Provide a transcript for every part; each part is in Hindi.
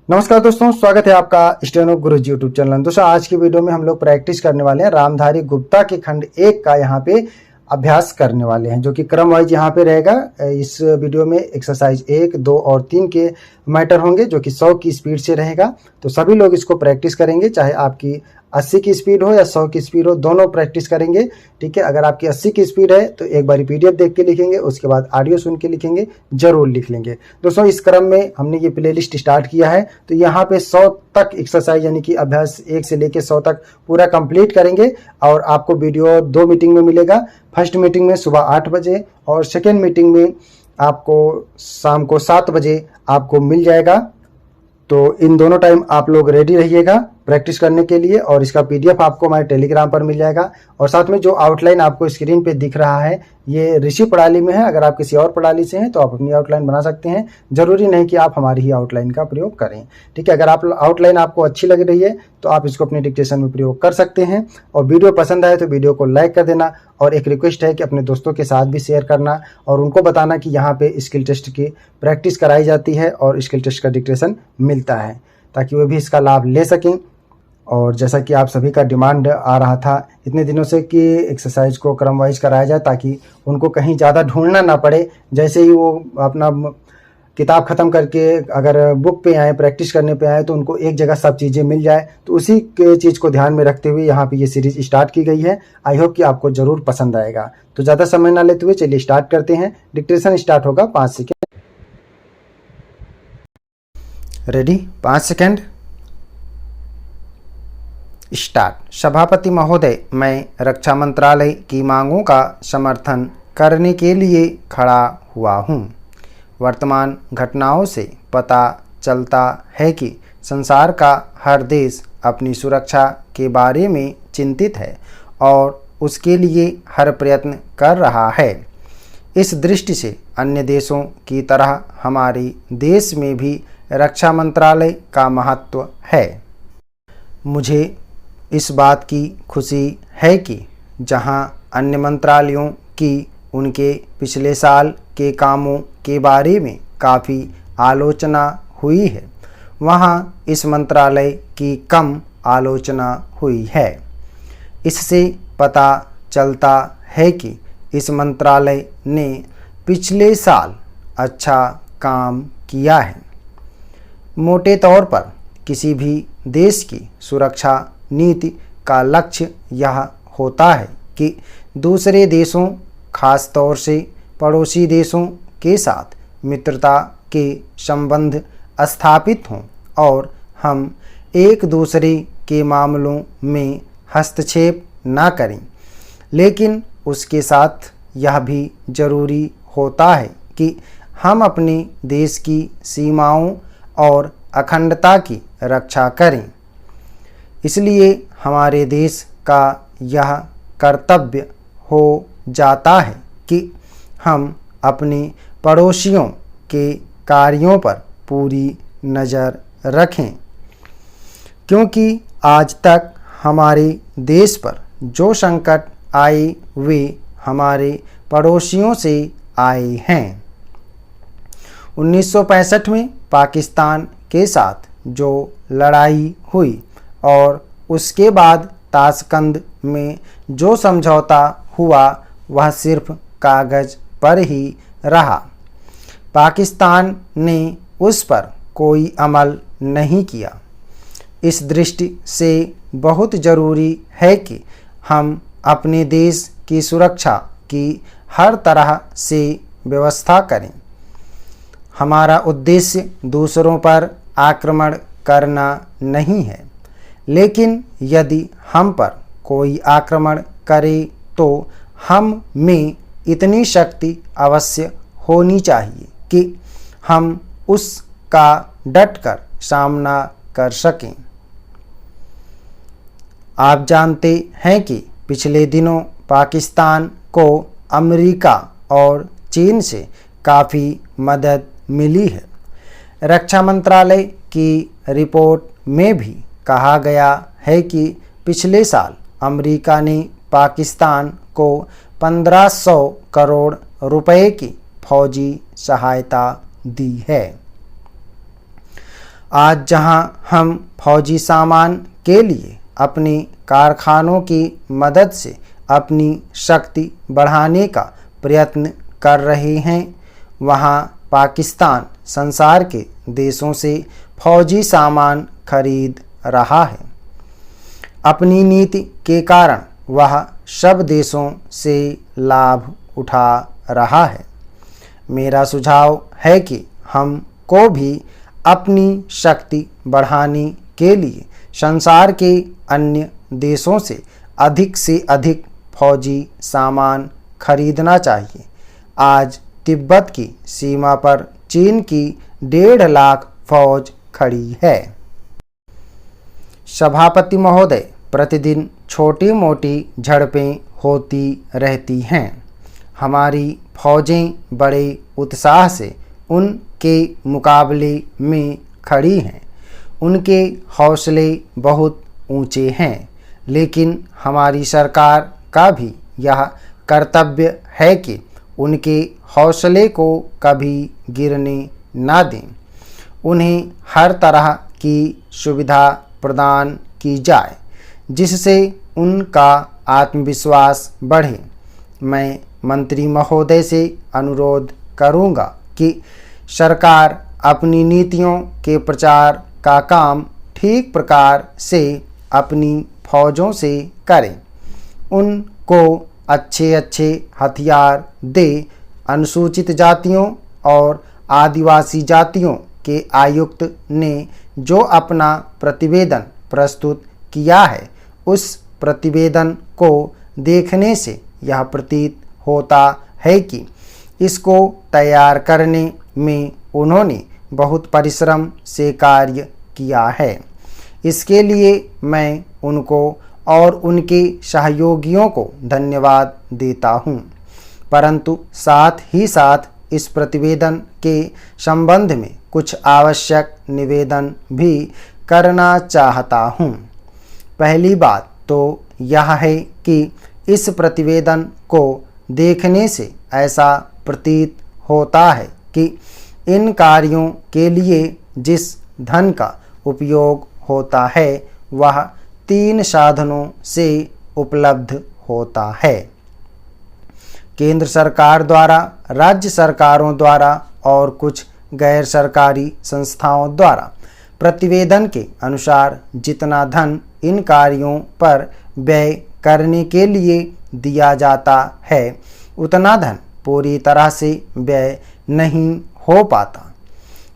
नमस्कार दोस्तों, स्वागत है आपका स्टेनो गुरुजी यूट्यूब चैनल। दोस्तों आज की वीडियो में हम लोग प्रैक्टिस करने वाले हैं रामधारी गुप्ता के खंड 1 का यहाँ पे अभ्यास करने वाले हैं, जो कि क्रम वाइज यहाँ पे रहेगा। इस वीडियो में एक्सरसाइज 1, 2 और 3 के मैटर होंगे, जो कि 100 की स्पीड से रहेगा। तो सभी लोग इसको प्रैक्टिस करेंगे, चाहे आपकी 80 की स्पीड हो या 100 की स्पीड हो, दोनों प्रैक्टिस करेंगे। ठीक है, अगर आपकी 80 की स्पीड है तो एक बार पीडीएफ देख के लिखेंगे, उसके बाद ऑडियो सुन के लिखेंगे, जरूर लिख लेंगे। दोस्तों इस क्रम में हमने ये प्लेलिस्ट स्टार्ट किया है, तो यहाँ पे 100 तक एक्सरसाइज यानी कि अभ्यास 1 से लेके 100 तक पूरा कंप्लीट करेंगे। और आपको वीडियो 2 मीटिंग में मिलेगा। फर्स्ट मीटिंग में सुबह 8 बजे और सेकेंड मीटिंग में आपको शाम को 7 बजे आपको मिल जाएगा। तो इन दोनों टाइम आप लोग रेडी रहिएगा प्रैक्टिस करने के लिए। और इसका पीडीएफ आपको हमारे टेलीग्राम पर मिल जाएगा। और साथ में जो आउटलाइन आपको स्क्रीन पे दिख रहा है, ये ऋषि प्रणाली में है। अगर आप किसी और प्रणाली से हैं तो आप अपनी आउटलाइन बना सकते हैं, जरूरी नहीं कि आप हमारी ही आउटलाइन का प्रयोग करें। ठीक है, अगर आप आउटलाइन आपको अच्छी लग रही है तो आप इसको अपने डिक्टेशन में प्रयोग कर सकते हैं। और वीडियो पसंद आए तो वीडियो को लाइक कर देना। और एक रिक्वेस्ट है कि अपने दोस्तों के साथ भी शेयर करना और उनको बताना कि यहाँ पे स्किल टेस्ट की प्रैक्टिस कराई जाती है और स्किल टेस्ट का डिक्टेशन मिलता है, ताकि वो भी इसका लाभ ले सकें। और जैसा कि आप सभी का डिमांड आ रहा था इतने दिनों से कि एक्सरसाइज को क्रम वाइज कराया जाए, ताकि उनको कहीं ज़्यादा ढूंढना ना पड़े। जैसे ही वो अपना किताब ख़त्म करके अगर बुक पे आए, प्रैक्टिस करने पे आए, तो उनको एक जगह सब चीज़ें मिल जाए। तो उसी के चीज़ को ध्यान में रखते हुए यहाँ पे ये सीरीज स्टार्ट की गई है। आई होप कि आपको ज़रूर पसंद आएगा। तो ज़्यादा समय ना लेते हुए चलिए स्टार्ट करते हैं। डिक्टेशन स्टार्ट होगा 5 सेकेंड। रेडी? 5 second, start. सभापति महोदय, मैं रक्षा मंत्रालय की मांगों का समर्थन करने के लिए खड़ा हुआ हूँ। वर्तमान घटनाओं से पता चलता है कि संसार का हर देश अपनी सुरक्षा के बारे में चिंतित है और उसके लिए हर प्रयत्न कर रहा है। इस दृष्टि से अन्य देशों की तरह हमारे देश में भी रक्षा मंत्रालय का महत्व है। मुझे इस बात की खुशी है कि जहां अन्य मंत्रालयों की उनके पिछले साल के कामों के बारे में काफ़ी आलोचना हुई है, वहां इस मंत्रालय की कम आलोचना हुई है। इससे पता चलता है कि इस मंत्रालय ने पिछले साल अच्छा काम किया है। मोटे तौर पर किसी भी देश की सुरक्षा नीति का लक्ष्य यह होता है कि दूसरे देशों, खास तौर से पड़ोसी देशों के साथ मित्रता के संबंध स्थापित हों और हम एक दूसरे के मामलों में हस्तक्षेप न करें। लेकिन उसके साथ यह भी जरूरी होता है कि हम अपने देश की सीमाओं और अखंडता की रक्षा करें। इसलिए हमारे देश का यह कर्तव्य हो जाता है कि हम अपने पड़ोसियों के कार्यों पर पूरी नज़र रखें, क्योंकि आज तक हमारे देश पर जो संकट आए वे हमारे पड़ोसियों से आए हैं। 1965 में पाकिस्तान के साथ जो लड़ाई हुई और उसके बाद ताशकंद में जो समझौता हुआ, वह सिर्फ कागज़ पर ही रहा। पाकिस्तान ने उस पर कोई अमल नहीं किया। इस दृष्टि से बहुत ज़रूरी है कि हम अपने देश की सुरक्षा की हर तरह से व्यवस्था करें। हमारा उद्देश्य दूसरों पर आक्रमण करना नहीं है, लेकिन यदि हम पर कोई आक्रमण करे तो हम में इतनी शक्ति अवश्य होनी चाहिए कि हम उसका डटकर सामना कर सकें। आप जानते हैं कि पिछले दिनों पाकिस्तान को अमेरिका और चीन से काफ़ी मदद मिली है। रक्षा मंत्रालय की रिपोर्ट में भी कहा गया है कि पिछले साल अमेरिका ने पाकिस्तान को 1500 करोड़ रुपए की फौजी सहायता दी है। आज जहां हम फौजी सामान के लिए अपने कारखानों की मदद से अपनी शक्ति बढ़ाने का प्रयत्न कर रहे हैं, वहां पाकिस्तान संसार के देशों से फौजी सामान खरीद रहा है। अपनी नीति के कारण वह सब देशों से लाभ उठा रहा है। मेरा सुझाव है कि हमको भी अपनी शक्ति बढ़ाने के लिए संसार के अन्य देशों से अधिक फौजी सामान खरीदना चाहिए। आज तिब्बत की सीमा पर चीन की 1.5 लाख फौज खड़ी है। सभापति महोदय, प्रतिदिन छोटी मोटी झड़पें होती रहती हैं। हमारी फौजें बड़े उत्साह से उनके मुकाबले में खड़ी हैं। उनके हौसले बहुत ऊंचे हैं, लेकिन हमारी सरकार का भी यह कर्तव्य है कि उनके हौसले को कभी गिरने ना दें। उन्हें हर तरह की सुविधा प्रदान की जाए जिससे उनका आत्मविश्वास बढ़े। मैं मंत्री महोदय से अनुरोध करूंगा कि सरकार अपनी नीतियों के प्रचार का काम ठीक प्रकार से अपनी फौजों से करे। उनको अच्छे हथियार दे। अनुसूचित जातियों और आदिवासी जातियों के आयुक्त ने जो अपना प्रतिवेदन प्रस्तुत किया है, उस प्रतिवेदन को देखने से यह प्रतीत होता है कि इसको तैयार करने में उन्होंने बहुत परिश्रम से कार्य किया है। इसके लिए मैं उनको और उनके सहयोगियों को धन्यवाद देता हूँ, परंतु साथ ही साथ इस प्रतिवेदन के संबंध में कुछ आवश्यक निवेदन भी करना चाहता हूँ। पहली बात तो यह है कि इस प्रतिवेदन को देखने से ऐसा प्रतीत होता है कि इन कार्यों के लिए जिस धन का उपयोग होता है वह 3 साधनों से उपलब्ध होता है। केंद्र सरकार द्वारा, राज्य सरकारों द्वारा और कुछ गैर सरकारी संस्थाओं द्वारा प्रतिवेदन के अनुसार जितना धन इन कार्यों पर व्यय करने के लिए दिया जाता है, उतना धन पूरी तरह से व्यय नहीं हो पाता।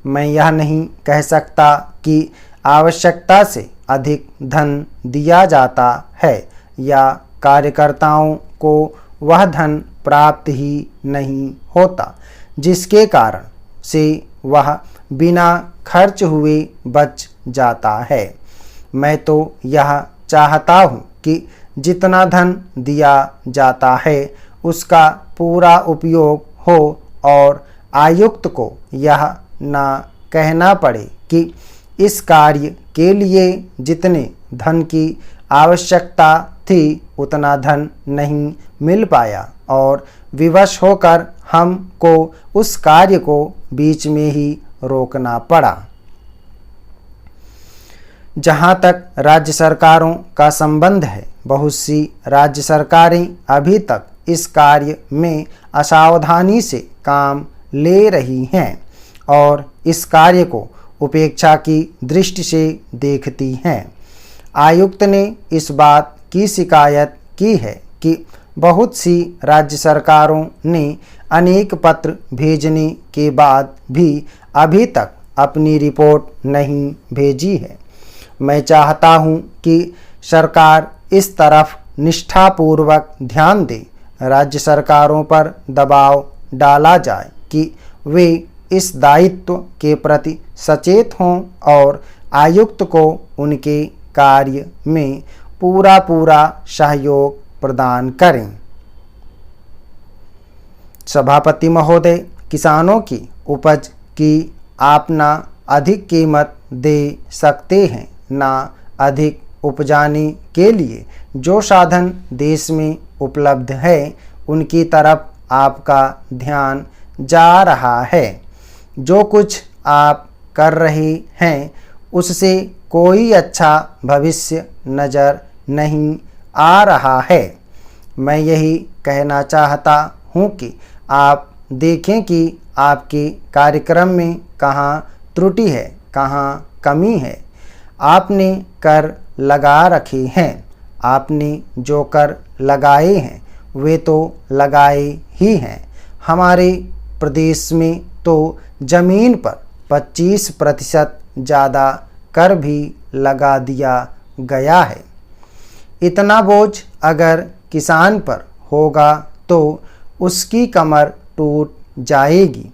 मैं यह नहीं कह सकता कि आवश्यकता से अधिक धन दिया जाता है या कार्यकर्ताओं को वह धन प्राप्त ही नहीं होता, जिसके कारण से वह बिना खर्च हुए बच जाता है। मैं तो यह चाहता हूँ कि जितना धन दिया जाता है उसका पूरा उपयोग हो और आयुक्त को यह ना कहना पड़े कि इस कार्य के लिए जितने धन की आवश्यकता थी उतना धन नहीं मिल पाया और विवश होकर हमको उस कार्य को बीच में ही रोकना पड़ा। जहाँ तक राज्य सरकारों का संबंध है, बहुत सी राज्य सरकारें अभी तक इस कार्य में असावधानी से काम ले रही हैं और इस कार्य को उपेक्षा की दृष्टि से देखती हैं। आयुक्त ने इस बात की शिकायत की है कि बहुत सी राज्य सरकारों ने अनेक पत्र भेजने के बाद भी अभी तक अपनी रिपोर्ट नहीं भेजी है। मैं चाहता हूं कि सरकार इस तरफ निष्ठापूर्वक ध्यान दे। राज्य सरकारों पर दबाव डाला जाए कि वे इस दायित्व के प्रति सचेत हों और आयुक्त को उनके कार्य में पूरा सहयोग प्रदान करें। सभापति महोदय, किसानों की उपज की आप ना अधिक कीमत दे सकते हैं, ना अधिक उपजाने के लिए जो साधन देश में उपलब्ध है उनकी तरफ आपका ध्यान जा रहा है। जो कुछ आप कर रहे हैं उससे कोई अच्छा भविष्य नज़र नहीं आ रहा है। मैं यही कहना चाहता हूँ कि आप देखें कि आपके कार्यक्रम में कहाँ त्रुटि है, कहाँ कमी है। आपने कर लगा रखे हैं, आपने जो कर लगाए हैं वे तो लगाए ही हैं। हमारे प्रदेश में तो ज़मीन पर 25% ज़्यादा कर भी लगा दिया गया है। इतना बोझ अगर किसान पर होगा तो उसकी कमर टूट जाएगी।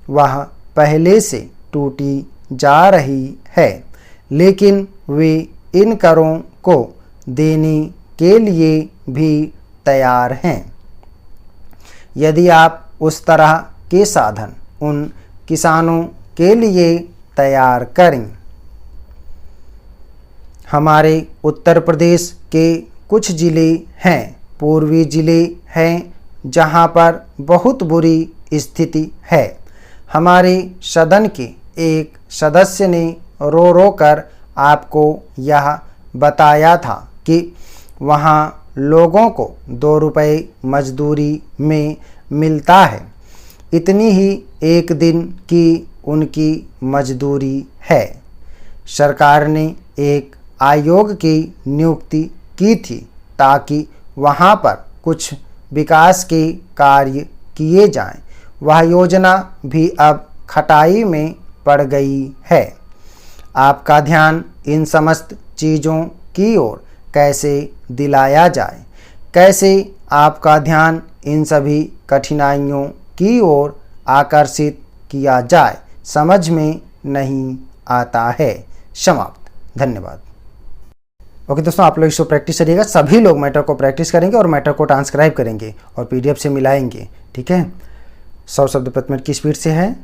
वह पहले से टूटी जा रही है, लेकिन वे इन करों को देने के लिए भी तैयार हैं। यदि आप उस तरह के साधन उन किसानों के लिए तैयार करें। हमारे उत्तर प्रदेश के कुछ ज़िले हैं, पूर्वी ज़िले हैं, जहां पर बहुत बुरी स्थिति है। हमारे सदन के एक सदस्य ने रो रो कर आपको यह बताया था कि वहां लोगों को 2 रुपये मजदूरी में मिलता है। इतनी ही एक दिन की उनकी मजदूरी है। सरकार ने एक आयोग की नियुक्ति की थी ताकि वहां पर कुछ विकास के कार्य किए जाएं। वह योजना भी अब खटाई में पड़ गई है। आपका ध्यान इन समस्त चीज़ों की ओर कैसे दिलाया जाए, कैसे आपका ध्यान इन सभी कठिनाइयों की ओर आकर्षित किया जाए, समझ में नहीं आता है। समाप्त। धन्यवाद। ओके दोस्तों, आप लोग इसको प्रैक्टिस करिएगा। सभी लोग मैटर को प्रैक्टिस करेंगे और मैटर को ट्रांसक्राइब करेंगे और PDF से मिलाएंगे। ठीक है, 100 शब्द प्रति मिनट की स्पीड से है।